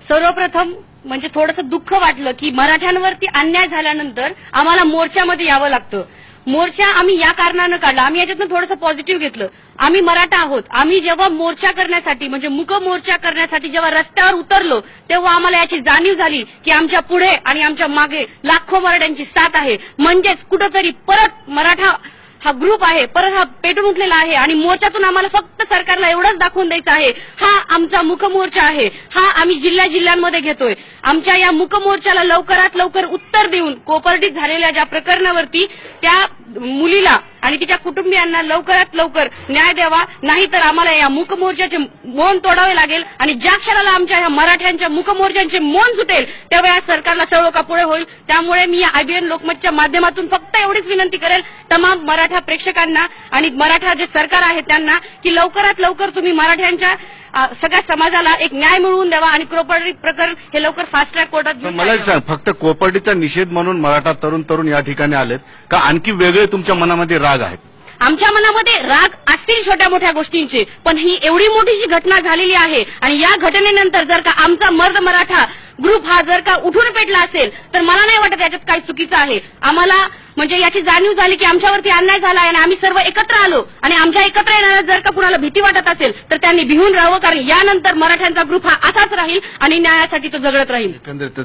सर्वप्रथम म्हणजे थोडंसं दुःख वाटलं की मराठ्यांवरती अन्याय झाल्यानंतर आम्हाला मोर्चामध्ये यावं लागतं. मोर्चा आम्ही या कारणानं काढला, आम्ही याच्यातून थोडंसं पॉझिटिव्ह घेतलं. आम्ही मराठा आहोत, आम्ही जेव्हा मोर्चा करण्यासाठी म्हणजे मूक मोर्चा करण्यासाठी जेव्हा रस्त्यावर उतरलो तेव्हा आम्हाला याची जाणीव झाली की आमच्या पुढे आणि आमच्या मागे लाखो मराठ्यांची साथ आहे. म्हणजेच कुठंतरी परत मराठा हा ग्रुप आहे, परत हा पेटून उठलेला आहे आणि मोर्चातून आम्हाला फक्त सरकारला एवढंच दाखवून द्यायचं आहे, हा आमचा मूक मोर्चा आहे, हा आम्ही जिल्ह्यामध्ये घेतोय. आमच्या या मूक मोर्चाला लवकरात लवकर उत्तर देऊन कोपर्डीत झालेल्या ज्या प्रकरणावरती त्या मुलीला आणि तिच्या कुटुंबियांना लवकरात लवकर न्याय द्यावा, नाहीतर आम्हाला या मूक मोर्चाचे मौन तोडावे लागेल आणि ज्या क्षणाला आमच्या ह्या मराठ्यांच्या मूक मोर्चांचे मौन सुटेल तेव्हा या सरकारला सळो का पुढे होईल. त्यामुळे मी या आयबीएन लोकमतच्या माध्यमातून फक्त एवढीच विनंती करेल तमाम मराठा प्रेक्षकांना आणि मराठा जे सरकार आहे त्यांना की लवकरात लवकर तुम्ही मराठ्यांच्या सगळ्या समाजाला एक न्याय मिळवून द्यावा आणि कोपर्डी प्रकरण हे लवकर फास्ट ट्रॅक कोर्टात घेऊन मला एक सांग, फक्त कोपर्डीचा निषेध म्हणून मराठा तरुण या ठिकाणी आलेत का आणखी वेगळे तुमच्या मनामध्ये राग आहेत? आमच्या मनामध्ये राग असतील छोट्या मोठ्या गोष्टींचे, पण ही एवढी मोठीशी घटना झालेली आहे आणि या घटनेनंतर जर का आमचा मर्द मराठा ग्रुप हा जर का उठून पेटला असेल तर मला नाही वाटत याच्यात काही चुकीचं आहे. आम्हाला म्हणजे याची जाणीव झाली की आमच्यावरती अन्याय झाला आहे आणि आम्ही सर्व एकत्र आलो आणि आमच्या एकत्र येणाऱ्या जर का कुणाला भीती वाटत असेल तर त्यांनी भिवून राहावं, कारण यानंतर मराठ्यांचा ग्रुप हा असाच राहील आणि न्यायासाठी तो झगडत राहील. एकंदरीत